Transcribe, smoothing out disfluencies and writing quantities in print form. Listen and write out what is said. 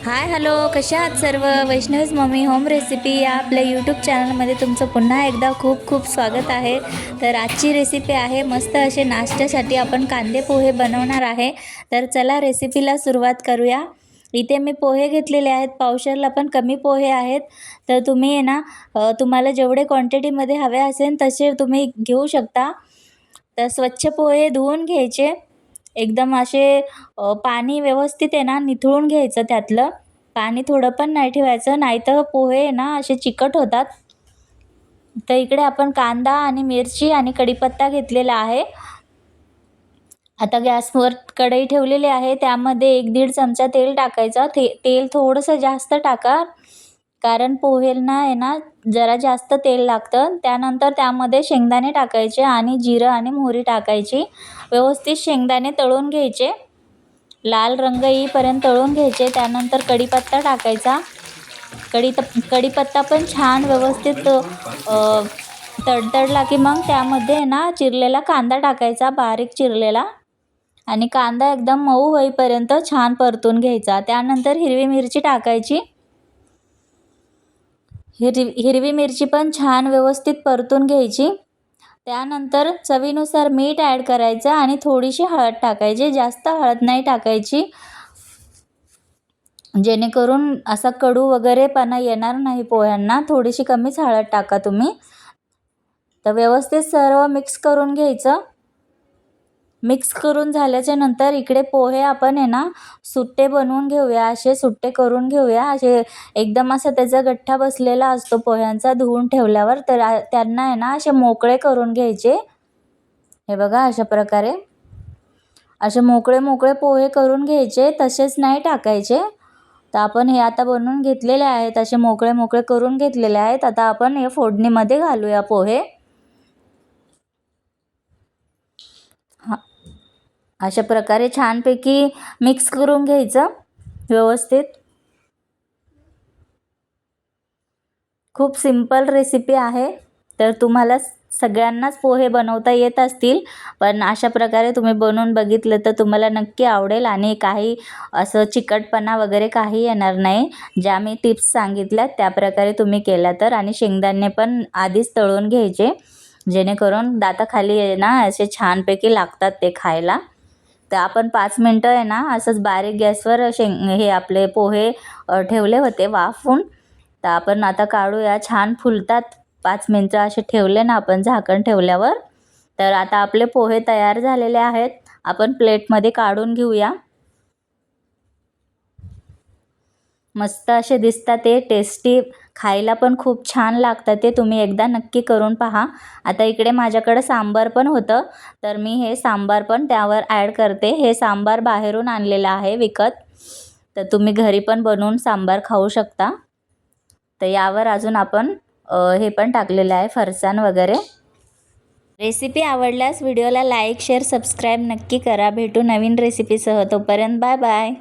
Hi hello, कशा आहात सर्व. वैष्णवीज मम्मी होम रेसिपी या आपल्या यूट्यूब चॅनलमध्ये तुमचं पुन्हा एकदा खूप खूप स्वागत आहे. तर आजची रेसिपी आहे मस्त असे नाश्त्यासाठी आपण कांदे पोहे बनवणार आहे. तर चला रेसिपीला सुरुवात करूया. इथे मी पोहे घेतलेले आहेत, पावशेरला पण कमी पोहे आहेत. तर तुम्ही आहे ना तुम्हाला जेवढे क्वांटिटीमध्ये हवे असेल तसे तुम्ही घेऊ शकता. तर स्वच्छ पोहे धुवून घ्यायचे एकदम असे. पाणी व्यवस्थित आहे ना निथळून घ्यायचं, त्यातलं पाणी थोडं पण नाही ठेवायचं, नाहीतर पोहे आहे ना असे चिकट होतात. तर इकडे आपण कांदा आणि मिरची आणि कढीपत्ता घेतलेला आहे. आता गॅसवर कढई ठेवलेली आहे, त्यामध्ये 1-1.5 चमचा तेल टाकायचं. तेल थोडंसं जास्त टाका, कारण पोहेला आहे ना जरा जास्त तेल लागतं. त्यानंतर त्यामध्ये शेंगदाणे टाकायचे आणि जिरं आणि मोहरी टाकायची. व्यवस्थित शेंगदाणे तळून घ्यायचे, लाल रंग येईपर्यंत तळून घ्यायचे. त्यानंतर कढीपत्ता टाकायचा. कढीपत्ता पण छान व्यवस्थित तडतडला की मग त्यामध्ये आहे ना चिरलेला कांदा टाकायचा, बारीक चिरलेला. आणि कांदा एकदम मऊ होईपर्यंत छान परतून घ्यायचा. त्यानंतर हिरवी मिरची टाकायची. हिरवी मिरची पण छान व्यवस्थित परतून घ्यायची. त्यानंतर चवीनुसार मीठ ॲड करायचं आणि थोडीशी हळद टाकायची, जास्त हळद नाही टाकायची, जेणेकरून असा कडू वगैरेपणा येणार नाही पोह्यांना. थोडीशी कमीच हळद टाका तुम्ही. तर व्यवस्थित सर्व मिक्स करून घ्यायचं. मिक्स करून झाल्याच्या नंतर इकडे पोहे आपण आहे ना सुट्टे बनवून घेऊया, असे सुट्टे करून घेऊया. असे एकदम असं त्याचा गठ्ठा बसलेला असतो पोह्यांचा धुवून ठेवल्यावर, तर त्यांना आहे ना असे मोकळे करून घ्यायचे. हे बघा, अशा प्रकारे असे मोकळे मोकळे पोहे करून घ्यायचे, तसेच नाही टाकायचे. तर आपण हे आता बनवून घेतलेले आहेत, असे मोकळे मोकळे करून घेतलेले आहेत. आता आपण हे फोडणीमध्ये घालूया पोहे. अशा प्रकारे छानपैकी मिक्स करून घ्यायचं व्यवस्थित. खूप सिंपल रेसिपी आहे. तर तुम्हाला सगळ्यांनाच पोहे बनवता येत असतील, पण अशा प्रकारे तुम्ही बनवून बघितलं तर तुम्हाला नक्की आवडेल आणि काही असं चिकटपणा वगैरे काही येणार नाही. ज्या मी टिप्स सांगितल्यात त्या प्रकारे तुम्ही केला तर. आणि शेंगदाणे पण आधीच तळून घ्यायचे, जेणेकरून दाताखाली आहे ना असे छानपैकी लागतात ते खायला. तर आपण 5 मिनटं आहे ना असंच बारीक गॅसवर हे आपले पोहे ठेवले होते वाफवून. तर आपण आता काढूया. छान फुलतात 5 मिनटं असे ठेवले ना आपण झाकण ठेवल्यावर. तर आता आपले पोहे तयार झालेले आहेत. आपण प्लेटमध्ये काढून घेऊया. मस्त असे दिसतात ते, टेस्टी, खायला पण खूप छान लागतात ते. तुम्ही एकदा नक्की करून पहा. आता इकडे माझ्याकडे सांबार पण होतं, तर मी हे सांबार पण त्यावर ॲड करते. हे सांबार बाहेरून आणलेलं आहे विकत, तर तुम्ही घरी पण बनवून सांबार खाऊ शकता. तर यावर अजून आपण हे पण टाकलेलं आहे, फरसाण वगैरे. रेसिपी आवडल्यास व्हिडिओला लाईक शेअर सबस्क्राईब नक्की करा. भेटू नवीन रेसिपीसह. तोपर्यंत बाय बाय.